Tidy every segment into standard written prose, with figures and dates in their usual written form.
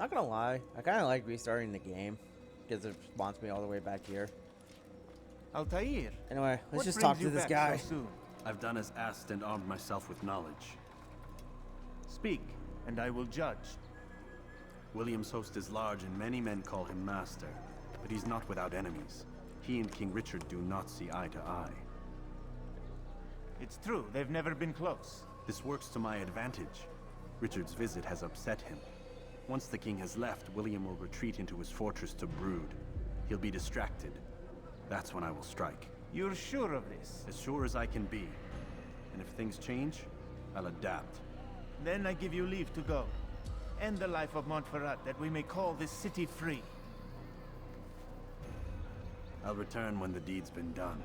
Not gonna lie, I kind of like restarting the game because it spawns me all the way back here. Altair, Anyway, let's what just brings talk to you this back guy. so soon? I've done as asked and armed myself with knowledge. Speak, and I will judge. William's host is large and many men call him master, but he's not without enemies. He and King Richard do not see eye to eye. It's true, they've never been close. This works to my advantage. Richard's visit has upset him. Once the king has left, William will retreat into his fortress to brood. He'll be distracted. That's when I will strike. You're sure of this? As sure as I can be. And if things change, I'll adapt. Then I give you leave to go. End the life of Montferrat, that we may call this city free. I'll return when the deed's been done.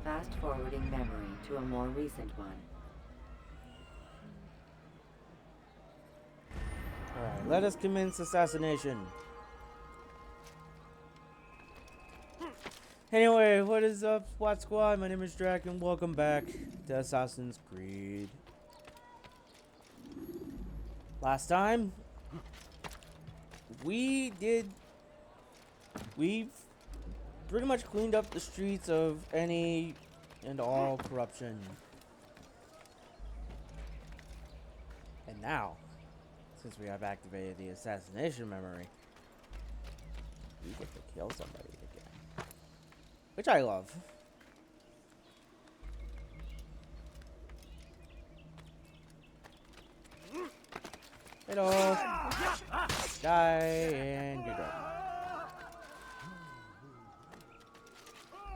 Fast-forwarding memory to a more recent one. Alright, let us commence assassination. Anyway, what is up, SWAT Squad? My name is Drac, and welcome back to Assassin's Creed. Last time, we've pretty much cleaned up the streets of any and all corruption. And now, since we have activated the assassination memory, we get to kill somebody again. Which I love. Hello. Die and you're dead.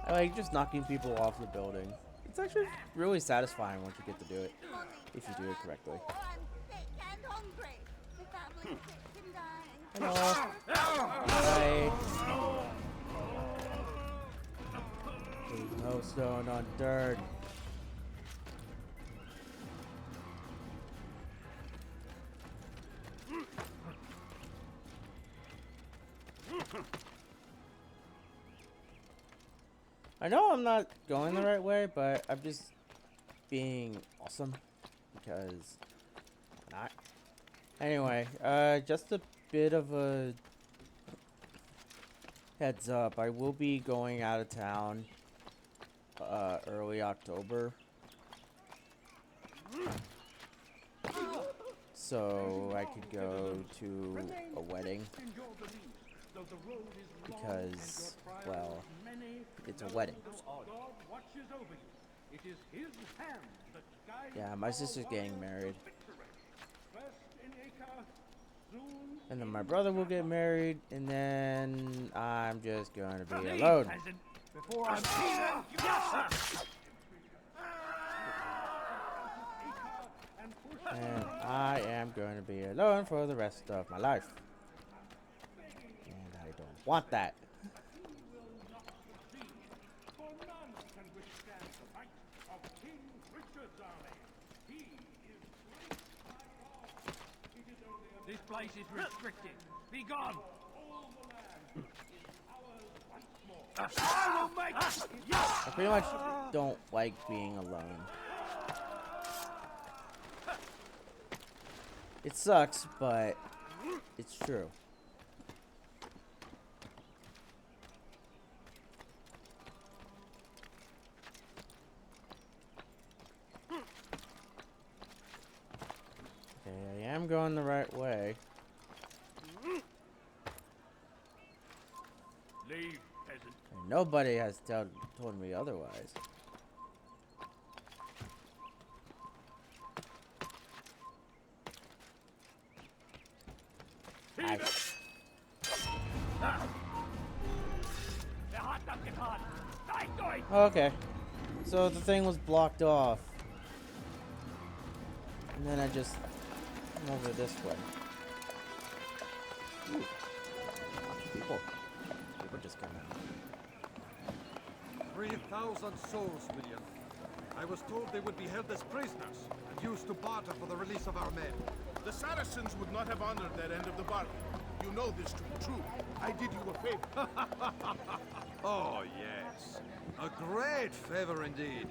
I like just knocking people off the building. It's actually really satisfying once you get to do it. If you do it correctly. Hello. Hi. There's no stone on dirt. I know I'm not going the right way, but I'm just being awesome because I'm not. Anyway, just a bit of a heads up. I will be going out of town early October. So I could go to a wedding because, well, it's a wedding. Yeah, my sister's getting married. And then my brother will get married, and then I'm just going to be alone. And I am going to be alone for the rest of my life. And I don't want that. This place is restricted. Be gone! I pretty much don't like being alone. It sucks, but it's true. Okay, I am going the right way. Leave, peasant. And nobody has told me otherwise. Okay, so the thing was blocked off, and then I just come over this way. Ooh, lots of people. People just come out. 3,000 souls, William. I was told they would be held as prisoners and used to barter for the release of our men. The Saracens would not have honored that end of the bargain. You know this to be true. I did you a favor. Oh, yes. A great favor indeed.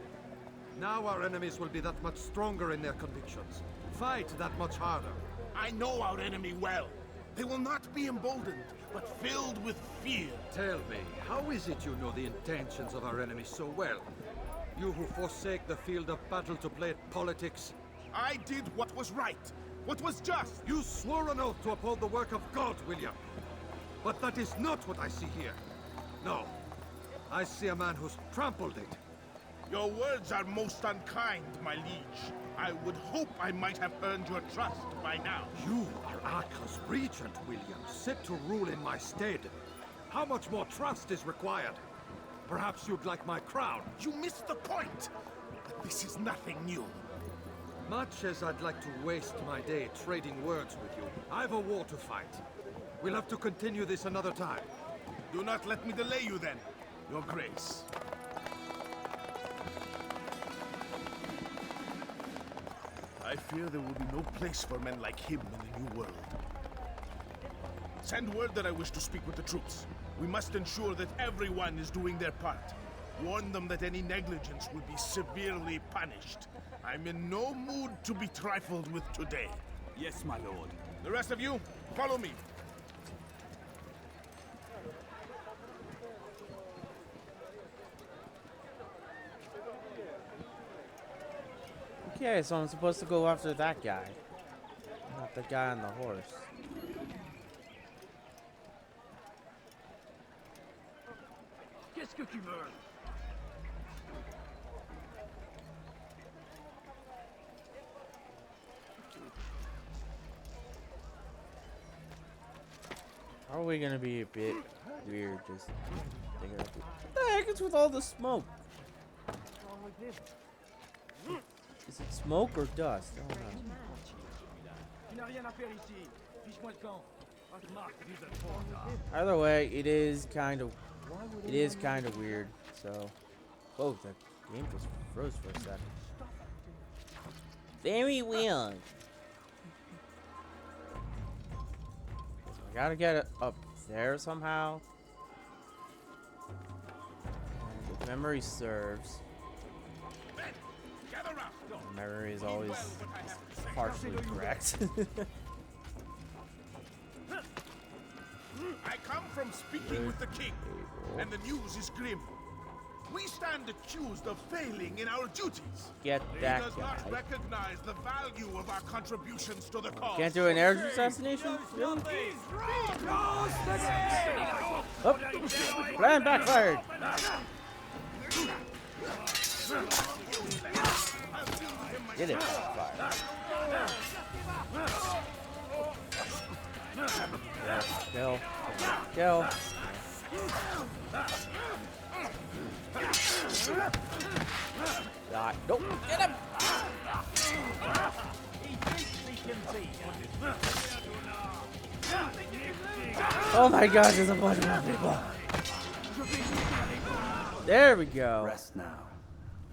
Now our enemies will be that much stronger in their convictions. Fight that much harder. I know our enemy well. They will not be emboldened, but filled with fear. Tell me, how is it you know the intentions of our enemies so well? You who forsake the field of battle to play at politics? I did what was right, what was just. You swore an oath to uphold the work of God, William. But that is not what I see here. No. I see a man who's trampled it. Your words are most unkind, my liege. I would hope I might have earned your trust by now. You are Acre's regent, William, set to rule in my stead. How much more trust is required? Perhaps you'd like my crown. You missed the point. But this is nothing new. Much as I'd like to waste my day trading words with you, I've a war to fight. We'll have to continue this another time. Do not let me delay you then, Your Grace. I fear there will be no place for men like him in the New World. Send word that I wish to speak with the troops. We must ensure that everyone is doing their part. Warn them that any negligence will be severely punished. I'm in no mood to be trifled with today. Yes, my lord. The rest of you, follow me. Okay, so I'm supposed to go after that guy, not the guy on the horse. Qu'est-ce que tu veux? How are we gonna be a bit weird just thinking of it? What the heck is with all the smoke? Is it smoke or dust? I don't know. Tu n'as rien à faire ici. Fiche-moi le camp. Marc, vous êtes trop en retard. Either way, it is kind of weird. So, oh, the game just froze for a second. Very weird. So I gotta get it up there somehow. And if memory serves, Gather round. memory is always partially correct. I come from speaking with the king, and the news is grim. We stand accused of failing in our duties. Get He that does guy. not recognize the value of our contributions to the cause. Can't do an air assassination? Really? Oh, plan backfired. Get it backfired. Kill. Kill. God, nope. Get him. Oh my God, there's a bunch of people. There we go. Rest now.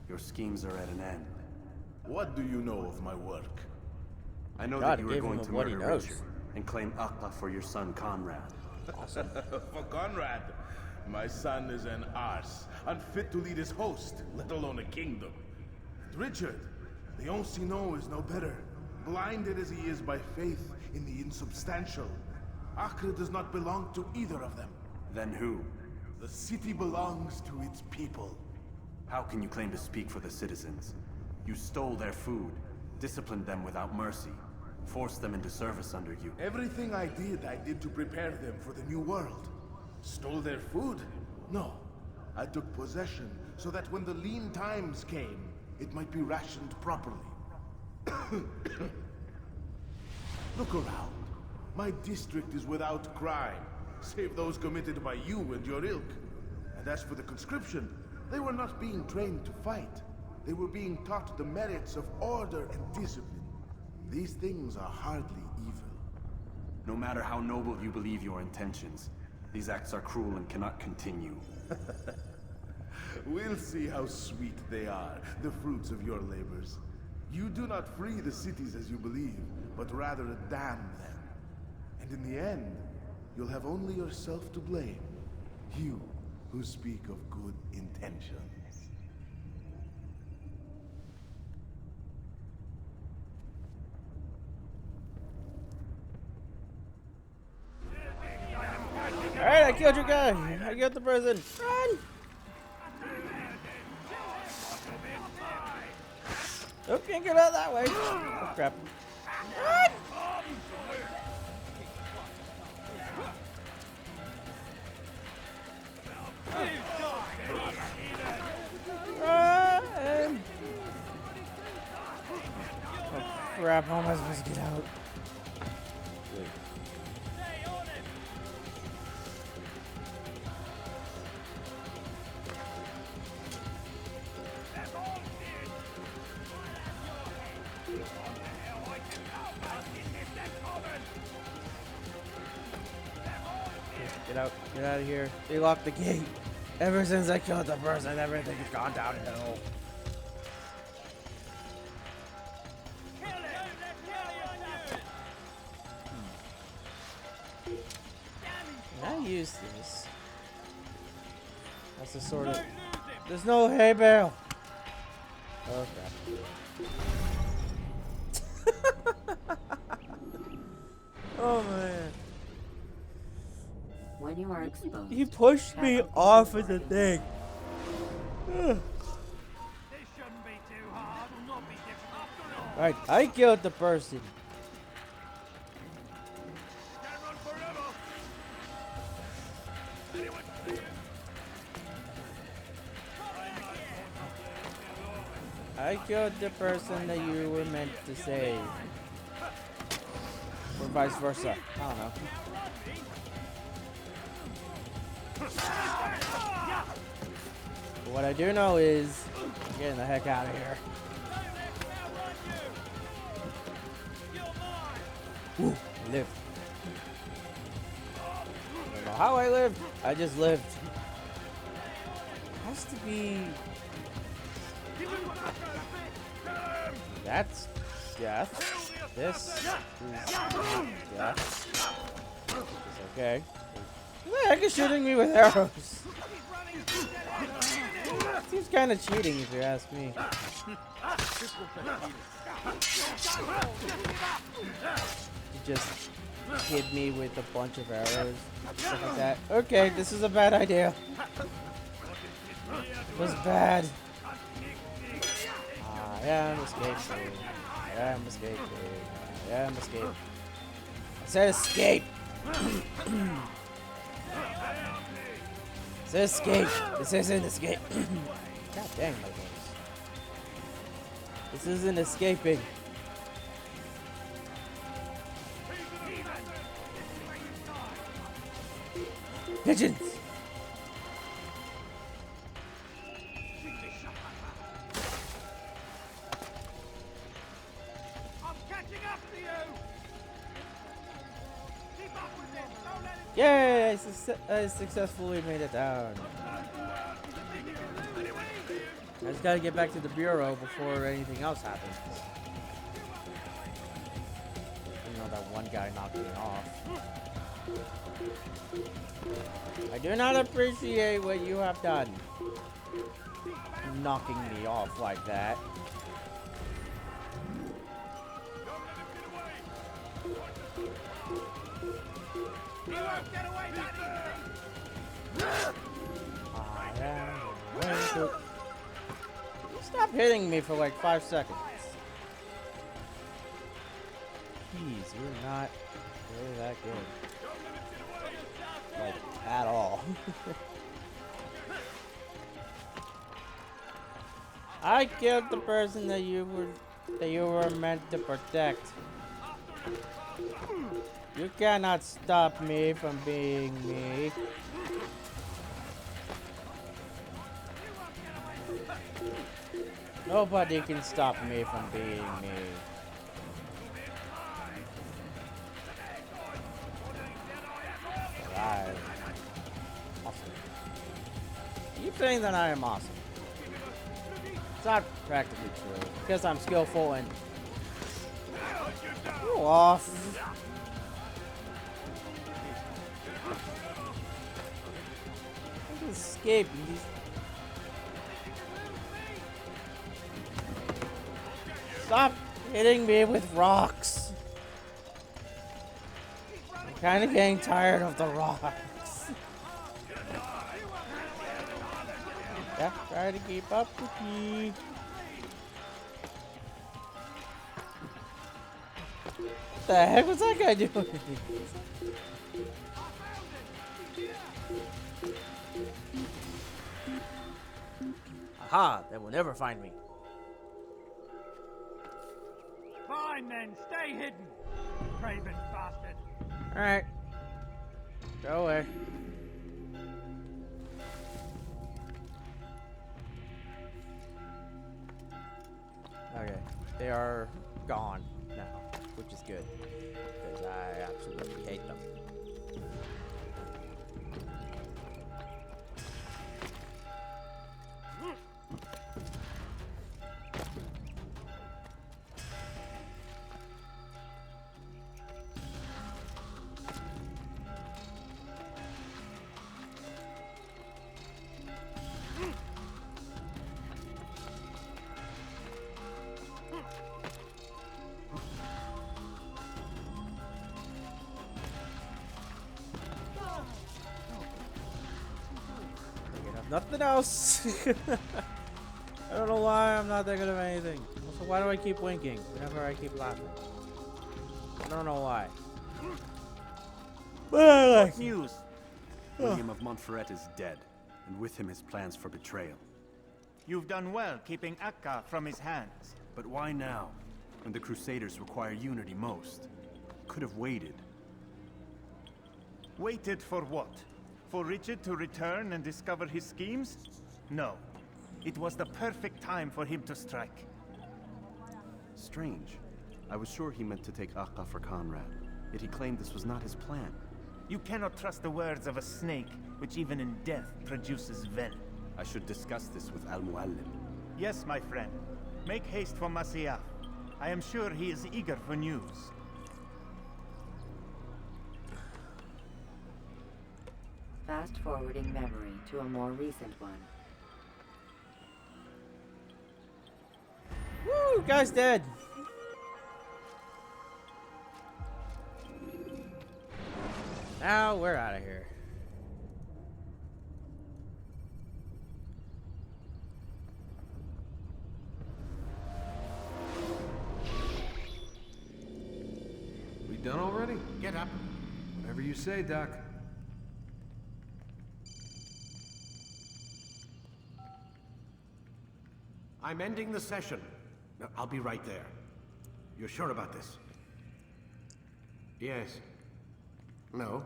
Your schemes are at an end. What do you know of my work? I know God, that you it were gave him going to what he murder knows. Richard and claim Akla for your son Conrad. For Conrad, my son is an arse, unfit to lead his host, let alone a kingdom. And Richard, the Oncino is no better, blinded as he is by faith in the insubstantial. Acre does not belong to either of them. Then who? The city belongs to its people. How can you claim to speak for the citizens? You stole their food, disciplined them without mercy, forced them into service under you. Everything I did to prepare them for the new world. Stole their food? No. I took possession so that when the lean times came, it might be rationed properly. Look around. My district is without crime, save those committed by you and your ilk. And as for the conscription, they were not being trained to fight. They were being taught the merits of order and discipline. These things are hardly evil. No matter how noble you believe your intentions, these acts are cruel and cannot continue. We'll see how sweet they are, the fruits of your labors. You do not free the cities as you believe, but rather damn them. And in the end, you'll have only yourself to blame. You who speak of good intentions. I killed your guy. I killed the person. Run! Oh, can't get out that way. Oh, crap. Run! Run! Oh, crap. How am I supposed to get out? Wait. Get out of here. They locked the gate. Ever since I killed the person, everything has gone downhill. Can I use this? That's the sort of... There's no hay bale! Oh crap. Oh man. When you are exposed, He pushed me off of the thing. Alright, I killed the person. I killed the person that you were meant to save. Or vice versa. I don't know. But what I do know is I'm getting the heck out of here. Ooh, I lived. I don't know how I lived. I just lived. It has to be... That's death. This is death. It's okay. Who the heck is shooting me with arrows? Seems kind of cheating if you ask me. You just hit me with a bunch of arrows. Stuff like that. Okay, this is a bad idea. It was bad. I am escaping. I am escaping. I am escaping. I said escape. It says escape. This isn't escape. God dang my voice. This isn't escaping. Pigeons! Yay! I successfully made it down. I just gotta get back to the bureau before anything else happens. You know, that one guy knocked me off. I do not appreciate what you have done. Knocking me off like that. Stop hitting me for like 5 seconds. Jeez, you're not really that good. Like, at all. I killed the person that you were meant to protect. You cannot stop me from being me. Nobody can stop me from being me. I'm awesome. Keep saying that I am awesome. It's not practically true, because I'm skillful and... Go off. I can escape these... Stop hitting me with rocks. I'm kind of getting tired of the rocks. Yeah, try to keep up with me. What the heck was that guy doing? Aha, they will never find me. Fine then, stay hidden. Craven bastard. Alright. Go away. Okay, they are gone now, which is good, because I absolutely hate them. Nothing else. I don't know why I'm not that good at anything. Also, why do I keep winking whenever I keep laughing? I don't know why. What news? William of Montferrat is dead, and with him his plans for betrayal. You've done well keeping Akka from his hands. But why now, when the Crusaders require unity most? Could have waited. Waited for what? For Richard to return and discover his schemes? No. It was the perfect time for him to strike. Strange. I was sure he meant to take Akka for Conrad, yet he claimed this was not his plan. You cannot trust the words of a snake, which even in death produces venom. I should discuss this with Al-Muallim. Yes, my friend. Make haste for Masyaf. I am sure he is eager for news. Fast-forwarding memory to a more recent one. Woo, guy's dead. Now we're out of here. We done already? Get up. Whatever you say, Doc. I'm ending the session. No, I'll be right there. You're sure about this? Yes. No.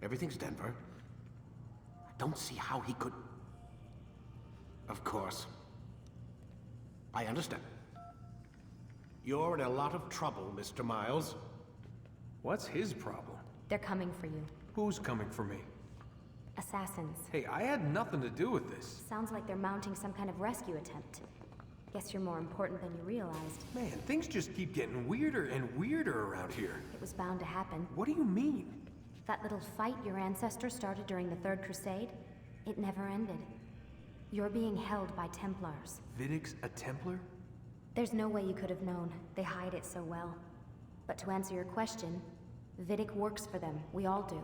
Everything's Denver. I don't see how he could... Of course. I understand. You're in a lot of trouble, Mr. Miles. What's his problem? They're coming for you. Who's coming for me? Assassins. Hey, I had nothing to do with this. Sounds like they're mounting some kind of rescue attempt. Guess you're more important than you realized. Man, things just keep getting weirder and weirder around here. It was bound to happen. What do you mean? That little fight your ancestors started during the Third Crusade, it never ended. You're being held by Templars. Vidic's a Templar? There's no way you could have known. They hide it so well. But to answer your question, Vidic works for them. We all do.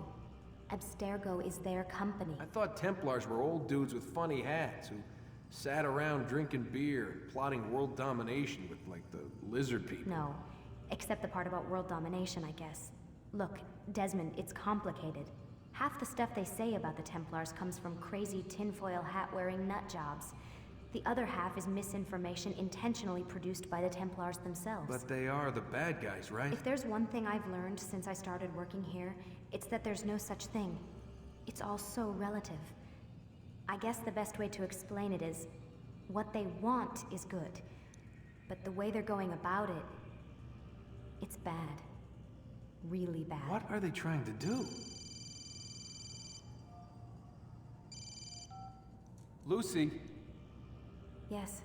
Abstergo is their company. I thought Templars were old dudes with funny hats who sat around drinking beer and plotting world domination with, like, the lizard people. No. Except the part about world domination, I guess. Look, Desmond, it's complicated. Half the stuff they say about the Templars comes from crazy tinfoil hat-wearing nut jobs. The other half is misinformation intentionally produced by the Templars themselves. But they are the bad guys, right? If there's one thing I've learned since I started working here, it's that there's no such thing. It's all so relative. I guess the best way to explain it is, what they want is good. But the way they're going about it, it's bad. Really bad. What are they trying to do? Lucy? Yes.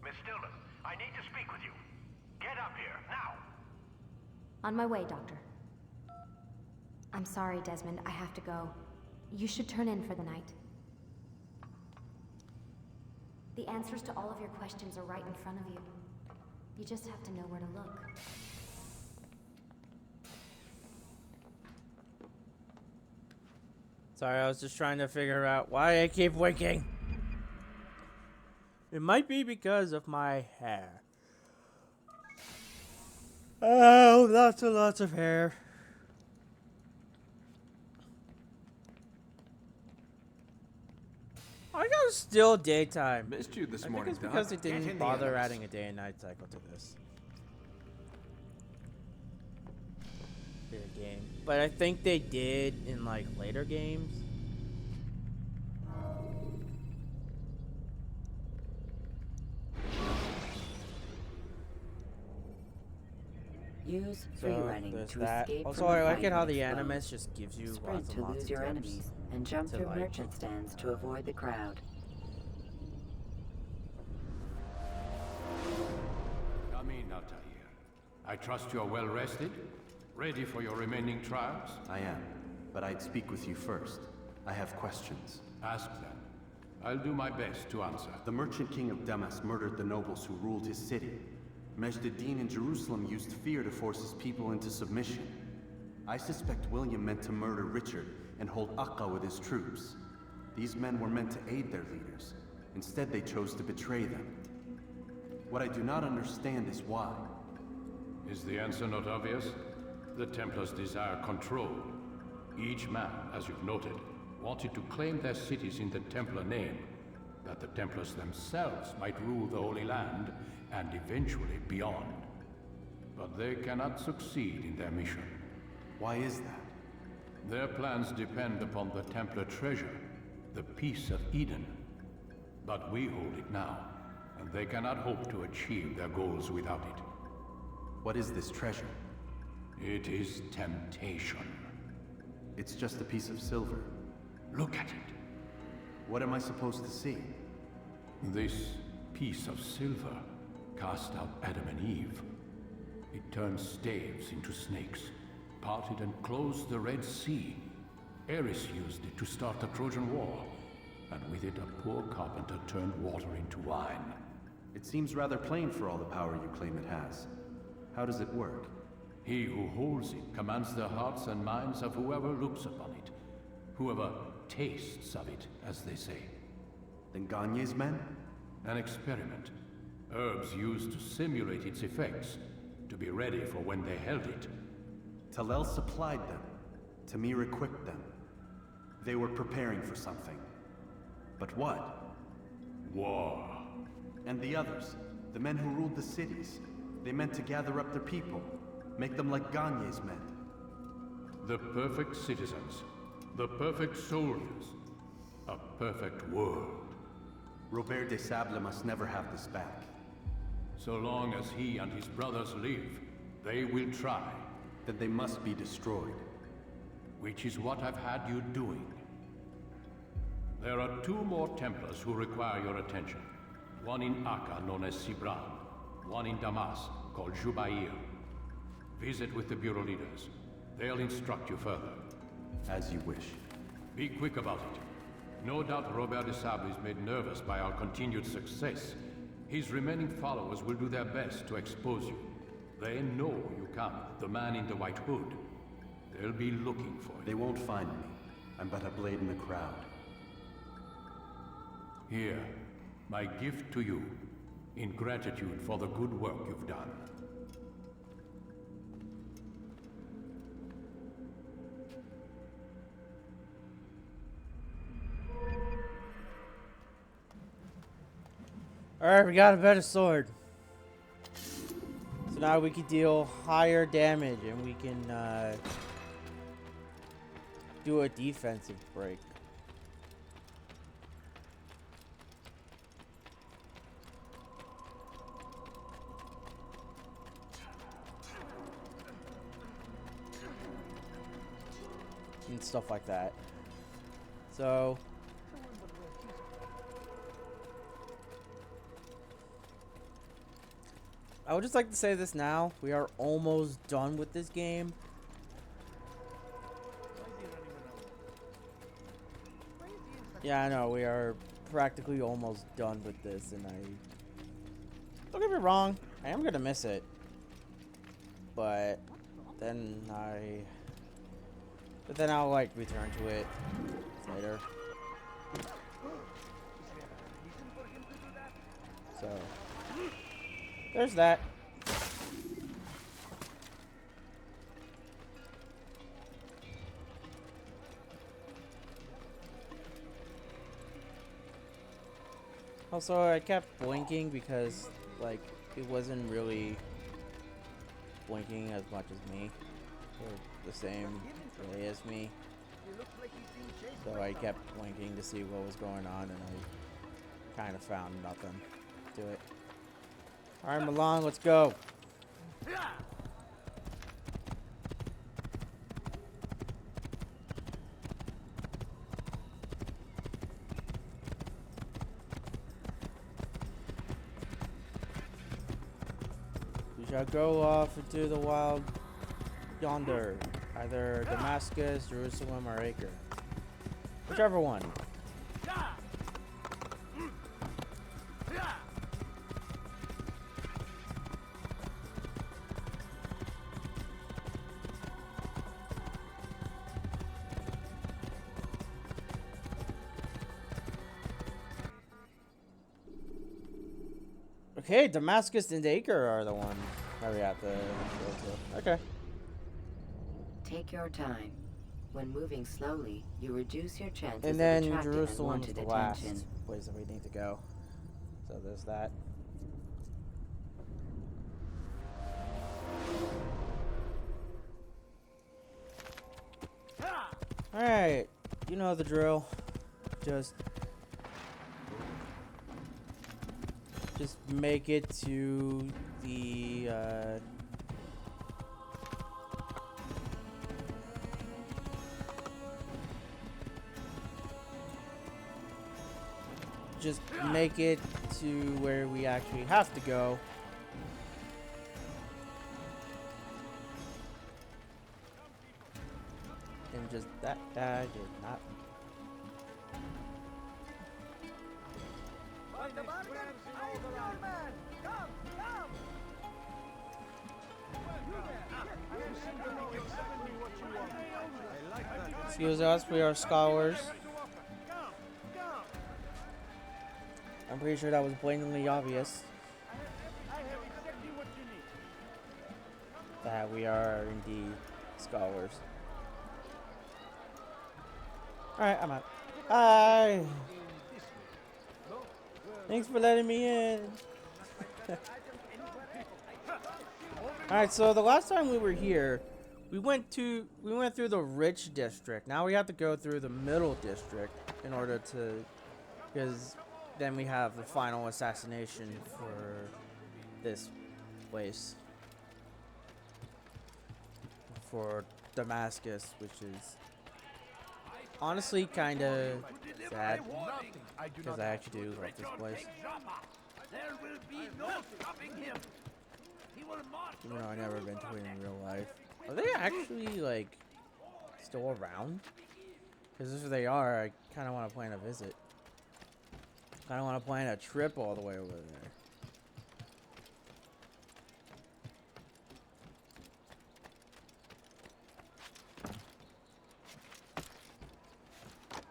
Miss Stillman, I need to speak with you. Get up here, now! On my way, Doctor. I'm sorry, Desmond. I have to go. You should turn in for the night. The answers to all of your questions are right in front of you. You just have to know where to look. Sorry, I was just trying to figure out why I keep winking. It might be because of my hair. Oh, lots and lots of hair. I got still daytime. Missed you this I think morning, it's because they Doc. Get in didn't the bother elements. adding a day and night cycle to this game. But I think they did in like later games. Use free So running there's to that. escape Also, from a I like fight it how when the exposed. animus just gives you Sprint lots and to lots lose of your tips enemies and jump to, through like, merchant stands to avoid the crowd. Come in, Altair. I trust you're well rested? Ready for your remaining trials? I am, but I'd speak with you first. I have questions. Ask them. I'll do my best to answer. The merchant king of Damascus murdered the nobles who ruled his city. Majd-ad-Din in Jerusalem used fear to force his people into submission. I suspect William meant to murder Richard and hold Akka with his troops. These men were meant to aid their leaders. Instead, they chose to betray them. What I do not understand is why. Is the answer not obvious? The Templars desire control. Each man, as you've noted, wanted to claim their cities in the Templar name, that the Templars themselves might rule the Holy Land and eventually beyond. But they cannot succeed in their mission. Why is that? Their plans depend upon the Templar treasure, the Peace of Eden. But we hold it now, and they cannot hope to achieve their goals without it. What is this treasure? It is temptation. It's just a piece of silver. Look at it. What am I supposed to see? This piece of silver cast out Adam and Eve. It turned staves into snakes, parted and closed the Red Sea. Eris used it to start the Trojan War, and with it a poor carpenter turned water into wine. It seems rather plain for all the power you claim it has. How does it work? He who holds it commands the hearts and minds of whoever looks upon it, whoever tastes of it, as they say. Then Gagne's men? An experiment. Herbs used to simulate its effects, to be ready for when they held it. Talel supplied them. Tamir equipped them. They were preparing for something. But what? War. And the others, the men who ruled the cities, they meant to gather up their people, make them like Gagne's men. The perfect citizens, the perfect soldiers, a perfect world. Robert de Sable must never have this back. So long as he and his brothers live, they will try. Then they must be destroyed. Which is what I've had you doing. There are 2 more Templars who require your attention. One in Akka, known as Sibran. One in Damas, called Jubair. Visit with the Bureau leaders. They'll instruct you further. As you wish. Be quick about it. No doubt Robert de Sable is made nervous by our continued success. His remaining followers will do their best to expose you. They know you come, the man in the white hood. They'll be looking for you. They won't find me. I'm but a blade in the crowd. Here, my gift to you, in gratitude for the good work you've done. Alright, we got a better sword. So now we can deal higher damage and we can do a defensive break. And stuff like that. So I would just like to say this now. We are almost done with this game. Yeah, I know. We are practically almost done with this, and don't get me wrong, I am gonna miss it. But then I'll like return to it later. So, there's that. Also, I kept blinking because, like, it wasn't really blinking as much as me. Or the same really as me. So I kept blinking to see what was going on, and I kind of found nothing to it. Alright, Milan, let's go. We shall go off into the wild yonder. Either Damascus, Jerusalem, or Acre. Whichever one. Okay, Damascus and Acre are the ones that we have to go to. Okay. Take your time. When moving slowly, you reduce your chances And then of attracting Jerusalem is unwanted the last attention. place that we need to go. So there's that. Alright, you know the drill. Just make it to the just make it to where we actually have to go. And just that guy did not. Excuse us, we are scholars. I'm pretty sure that was blatantly obvious. That we are indeed scholars. Alright, I'm out. Hi! Thanks for letting me in. Alright, so the last time we were here, we went through the rich district. Now we have to go through the middle district in order to, because then we have the final assassination for this place. For Damascus, which is honestly kind of sad, because I actually do love this place. Even though I've never been to it in real life. Are they actually, like, still around? Because if they are, I kind of want to plan a visit. Kind of want to plan a trip all the way over there.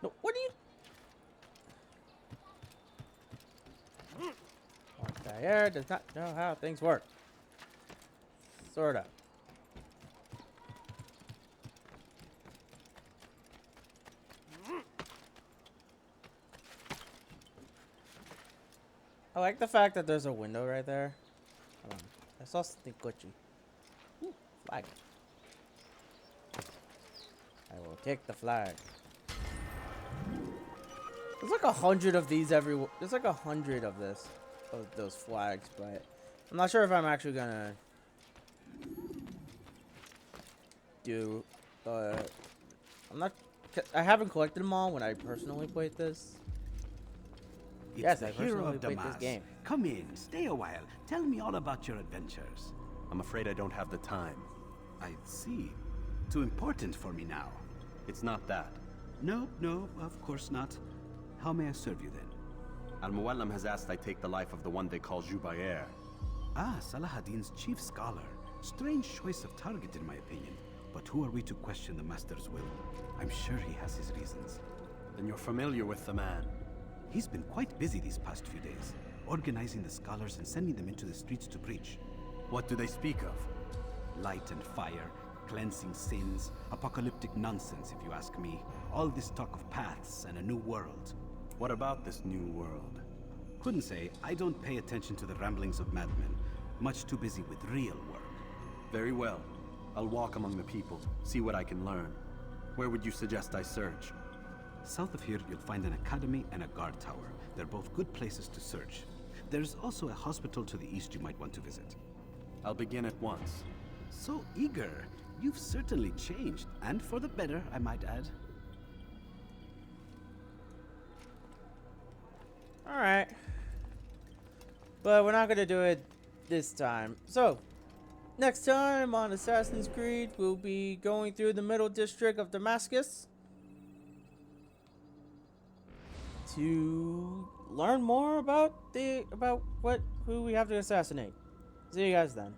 No, what do you... Altair does not know how things work. Sort of. I like the fact that there's a window right there. Hold on. I saw something glitchy. Ooh, flag. I will take the flag. There's like 100 of these everywhere. There's like 100 of those flags, but I'm not sure if I'm actually gonna do. I haven't collected them all when I personally played this. It's Yes, the I hero personally of played this Damascus. game. Come in, stay a while. Tell me all about your adventures. I'm afraid I don't have the time. I see. Too important for me now. It's not that. No, of course not. How may I serve you then? Al-Muallim has asked I take the life of the one they call Jubair. Ah, Salahadin's chief scholar. Strange choice of target in my opinion. But who are we to question the Master's will? I'm sure he has his reasons. Then you're familiar with the man. He's been quite busy these past few days. organizing the scholars and sending them into the streets to preach. What do they speak of? Light and fire, cleansing sins, apocalyptic nonsense, if you ask me. All this talk of paths and a new world. What about this new world? Couldn't say. I don't pay attention to the ramblings of madmen. Much too busy with real work. Very well. I'll walk among the people, see what I can learn. Where would you suggest I search? South of here, you'll find an academy and a guard tower. They're both good places to search. There's also a hospital to the east you might want to visit. I'll begin at once. So eager. You've certainly changed, and for the better, I might add. Alright. But we're not gonna do it this time. So, next time on Assassin's Creed, we'll be going through the middle district of Damascus to learn more about who we have to assassinate. See you guys then.